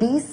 20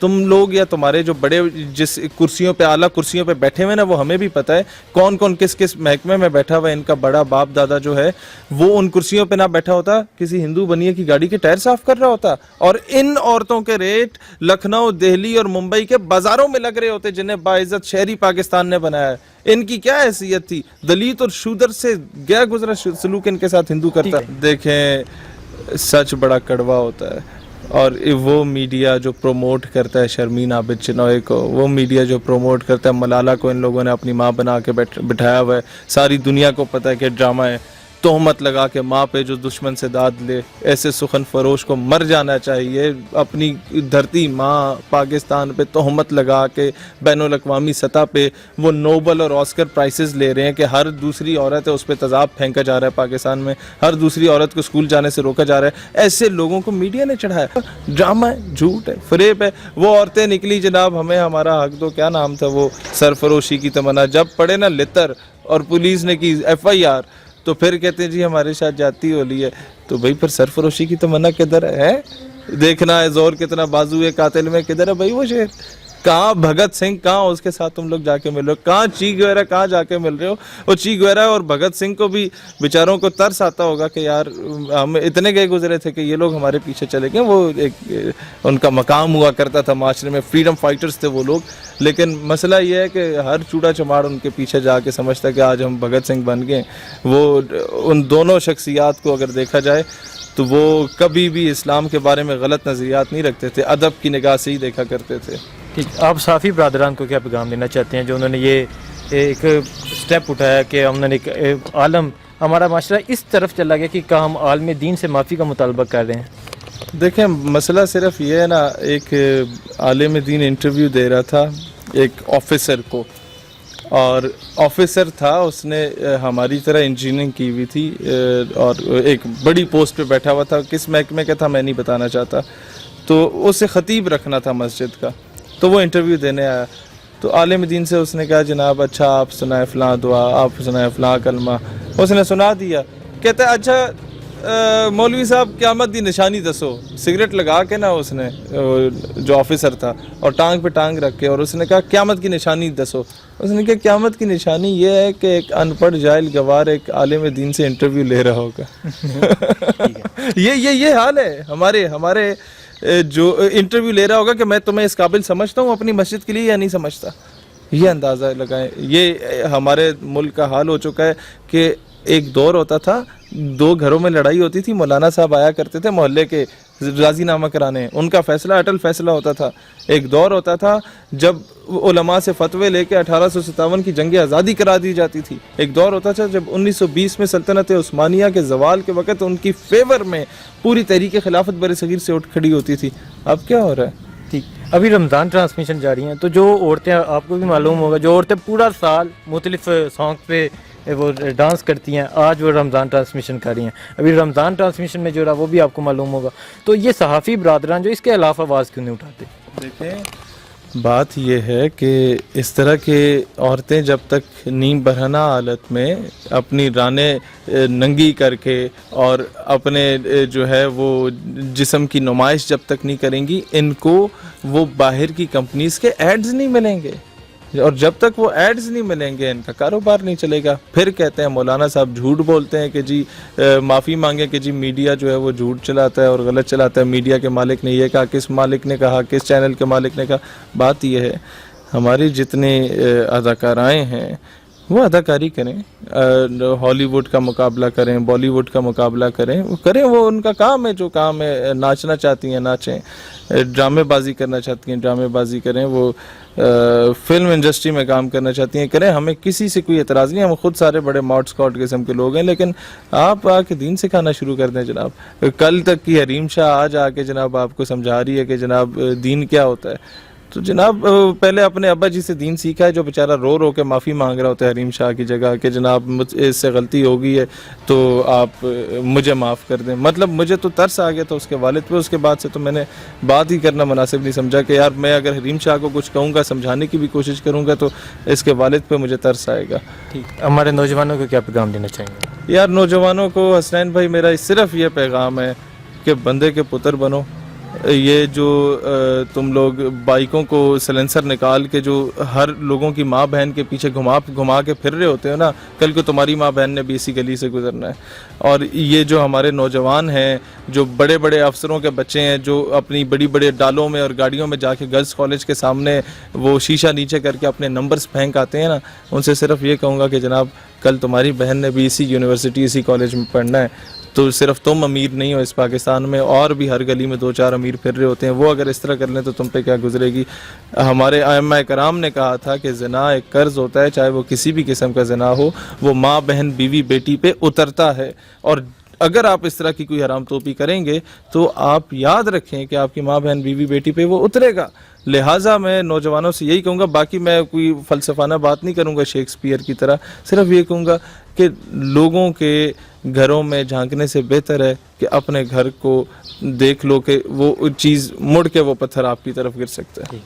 تم لوگ یا تمہارے جو بڑے جس کرسیوں پہ اعلیٰ کرسیوں پہ بیٹھے ہوئے نا وہ ہمیں بھی پتہ ہے کون کون کس کس محکمے میں بیٹھا ہوا ہے. ان کا بڑا باپ دادا جو ہے وہ ان کرسیوں پہ نہ بیٹھا ہوتا کسی ہندو بنیے کی گاڑی کے ٹائر صاف کر رہا ہوتا. اور ان عورتوں کے ریٹ لکھنؤ دہلی اور ممبئی کے بازاروں میں لگ رہے ہوتے جنہیں باعزت شہری پاکستان نے بنایا ہے. ان کی کیا حیثیت تھی؟ دلیت اور شودر سے گیا گزرا سلوک ان کے ساتھ ہندو کرتا. دیکھیں سچ بڑا کڑوا ہوتا ہے اور وہ میڈیا جو پروموٹ کرتا ہے شرمین عابد چنوئے کو, وہ میڈیا جو پروموٹ کرتا ہے ملالہ کو ان لوگوں نے اپنی ماں بنا کے بٹھایا ہوا ہے. ساری دنیا کو پتہ ہے کہ ڈرامہ ہے. تہمت لگا کے ماں پہ جو دشمن سے داد لے, ایسے سخن فروش کو مر جانا چاہیے. اپنی دھرتی ماں پاکستان پہ تہمت لگا کے بین الاقوامی سطح پہ وہ نوبل اور آسکر پرائسز لے رہے ہیں کہ ہر دوسری عورت ہے اس پہ تیزاب پھینکا جا رہا ہے پاکستان میں, ہر دوسری عورت کو اسکول جانے سے روکا جا رہا ہے. ایسے لوگوں کو میڈیا نے چڑھایا. ڈرامہ ہے, جھوٹ ہے, فریب ہے. وہ عورتیں نکلی جناب, ہمیں ہمارا حق دو, کیا نام تھا وہ, سرفروشی کی تمنا, جب پڑے نا لتر اور پولیس نے کی FIR تو پھر کہتے ہیں جی ہمارے ساتھ جاتی ہولی ہے. تو بھائی پھر سرفروشی کی تمنا کدھر ہے؟ دیکھنا ہے زور کتنا بازو ہے قاتل میں, کدھر ہے بھائی وہ شعر؟ کہاں بھگت سنگھ, کہاں اس کے ساتھ تم لوگ جا کے مل رہے ہو؟ کہاں چی گویرا, کہاں جا کے مل رہے ہو؟ اور چی گویرا اور بھگت سنگھ کو بھی بیچاروں کو ترس آتا ہوگا کہ یار ہم اتنے گئے گزرے تھے کہ یہ لوگ ہمارے پیچھے چلے گئے. وہ ایک ان کا مقام ہوا کرتا تھا معاشرے میں, فریڈم فائٹرز تھے وہ لوگ. لیکن مسئلہ یہ ہے کہ ہر چوڑا چماڑ ان کے پیچھے جا کے سمجھتا ہے کہ آج ہم بھگت سنگھ بن گئے. وہ ان دونوں شخصیات کو اگر دیکھا جائے تو وہ کبھی بھی اسلام کے بارے میں غلط نظریات نہیں رکھتے تھے, ادب کی نگاہ سے ہی دیکھا کرتے تھے. ٹھیک, آپ صحافی برادران کو کیا پیغام دینا چاہتے ہیں جو انہوں نے یہ ایک سٹیپ اٹھایا کہ ہم نے ایک عالم, ہمارا معاشرہ اس طرف چلا گیا کہ ہم عالم دین سے معافی کا مطالبہ کر رہے ہیں؟ دیکھیں مسئلہ صرف یہ ہے نا, ایک عالم دین انٹرویو دے رہا تھا ایک آفیسر کو, اور آفیسر تھا اس نے ہماری طرح انجینئرنگ کی ہوئی تھی اور ایک بڑی پوسٹ پہ بیٹھا ہوا تھا. کس محکمے کا تھا میں نہیں بتانا چاہتا. تو اسے خطیب رکھنا تھا مسجد کا, تو وہ انٹرویو دینے آیا. تو عالم دین سے اس نے کہا جناب اچھا آپ سنائیں فلاں دعا, آپ سنائیں فلاں کلمہ. اس نے سنا دیا. کہتا ہے اچھا مولوی صاحب قیامت دی نشانی دسو. سگریٹ لگا کے نا اس نے, جو آفیسر تھا, اور ٹانگ پہ ٹانگ رکھ کے, اور اس نے کہا قیامت کی نشانی دسو. اس نے کہا قیامت کی نشانی یہ ہے کہ ایک ان پڑھ جاہل گوار ایک عالم دین سے انٹرویو لے رہا ہوگا. یہ حال ہے ہمارے جو انٹرویو لے رہا ہوگا کہ میں تمہیں اس قابل سمجھتا ہوں اپنی مسجد کے لیے یا نہیں سمجھتا. یہ اندازہ لگائیں. یہ ہمارے ملک کا حال ہو چکا ہے کہ ایک دور ہوتا تھا, 2 گھروں میں لڑائی ہوتی تھی, مولانا صاحب آیا کرتے تھے محلے کے راضی نامہ کرانے, ان کا فیصلہ اٹل فیصلہ ہوتا تھا. ایک دور ہوتا تھا جب علماء سے فتوے لے کے 1857 کی جنگ آزادی کرا دی جاتی تھی. ایک دور ہوتا تھا جب 1920 میں سلطنت عثمانیہ کے زوال کے وقت ان کی فیور میں پوری تحریک خلافت بر صغیر سے اٹھ کھڑی ہوتی تھی. اب کیا ہو رہا ہے؟ ٹھیک, ابھی رمضان ٹرانسمیشن جاری ہیں, تو جو عورتیں, آپ کو بھی معلوم ہوگا, جو عورتیں پورا سال مختلف سانگ پہ وہ ڈانس کرتی ہیں, آج وہ رمضان ٹرانسمیشن کر رہی ہیں. ابھی رمضان ٹرانسمیشن میں جو رہا وہ بھی آپ کو معلوم ہوگا. تو یہ صحافی برادران جو اس کے خلاف آواز کیوں نہیں اٹھاتے؟ دیکھیں بات یہ ہے کہ اس طرح کے عورتیں جب تک نیم برہنہ حالت میں اپنی رانیں ننگی کر کے اور اپنے جو ہے وہ جسم کی نمائش جب تک نہیں کریں گی, ان کو وہ باہر کی کمپنیز کے ایڈز نہیں ملیں گے, اور جب تک وہ ایڈز نہیں ملیں گے ان کا کاروبار نہیں چلے گا. پھر کہتے ہیں مولانا صاحب جھوٹ بولتے ہیں کہ جی معافی مانگے کہ جی میڈیا جو ہے وہ جھوٹ چلاتا ہے اور غلط چلاتا ہے. میڈیا کے مالک نے یہ کہا, کس مالک نے کہا, کس چینل کے مالک نے کہا. بات یہ ہے ہماری جتنے اداکارائیں ہیں وہ اداکاری کریں, ہالی ووڈ کا مقابلہ کریں, بالی ووڈ کا مقابلہ کریں, وہ ان کا کام ہے, جو کام ہے. ناچنا چاہتی ہیں ناچیں, ڈرامے بازی کرنا چاہتی ہیں ڈرامے بازی کریں, وہ فلم انڈسٹری میں کام کرنا چاہتی ہیں کریں. ہمیں کسی سے کوئی اعتراض نہیں, ہم خود سارے بڑے ماؤٹ اسکاٹ قسم کے لوگ ہیں. لیکن آپ آ کے دین سکھانا شروع کر دیں جناب. کل تک کی حریم شاہ آج آ کے جناب آپ کو سمجھا رہی ہے کہ جناب دین کیا ہوتا ہے. تو جناب پہلے اپنے ابا جی سے دین سیکھا ہے, جو بیچارہ رو رو کے معافی مانگ رہا ہوتا ہے حریم شاہ کی جگہ کہ جناب اس سے غلطی ہو گئی ہے تو آپ مجھے معاف کر دیں. مطلب مجھے تو ترس آ گیا تھا اس کے والد پہ. اس کے بعد سے تو میں نے بات ہی کرنا مناسب نہیں سمجھا کہ یار میں اگر حریم شاہ کو کچھ کہوں گا, سمجھانے کی بھی کوشش کروں گا, تو اس کے والد پہ مجھے ترس آئے گا. ٹھیک, ہمارے نوجوانوں کو کیا پیغام دینا چاہیں گے؟ یار نوجوانوں کو حسنین بھائی میرا صرف یہ پیغام ہے کہ بندے کے پتر بنو, یہ جو تم لوگ بائکوں کو سلنسر نکال کے جو ہر لوگوں کی ماں بہن کے پیچھے گھما کے پھر رہے ہوتے ہو نا, کل کو تمہاری ماں بہن نے بھی اسی گلی سے گزرنا ہے. اور یہ جو ہمارے نوجوان ہیں, جو بڑے بڑے افسروں کے بچے ہیں, جو اپنی بڑی بڑے ڈالوں میں اور گاڑیوں میں جا کے گرلز کالج کے سامنے وہ شیشہ نیچے کر کے اپنے نمبرز پھینک آتے ہیں نا, ان سے صرف یہ کہوں گا کہ جناب کل تمہاری بہن نے بھی اسی یونیورسٹی اسی کالج میں پڑھنا ہے, تو صرف تم امیر نہیں ہو اس پاکستان میں, اور بھی ہر گلی میں 2-4 امیر پھر رہے ہوتے ہیں. وہ اگر اس طرح کر لیں تو تم پہ کیا گزرے گی. ہمارے ائمہ کرام نے کہا تھا کہ زنا ایک قرض ہوتا ہے, چاہے وہ کسی بھی قسم کا زنا ہو, وہ ماں بہن بیوی بیٹی پہ اترتا ہے. اور اگر آپ اس طرح کی کوئی حرام توپی کریں گے تو آپ یاد رکھیں کہ آپ کی ماں بہن بیوی بیٹی پہ وہ اترے گا. لہٰذا میں نوجوانوں سے یہی کہوں گا, باقی میں کوئی فلسفانہ بات نہیں کروں گا شیکسپیئر کی طرح, صرف یہ کہوں گا کہ لوگوں کے گھروں میں جھانکنے سے بہتر ہے کہ اپنے گھر کو دیکھ لو کہ وہ چیز مڑ کے وہ پتھر آپ کی طرف گر سکتا ہے.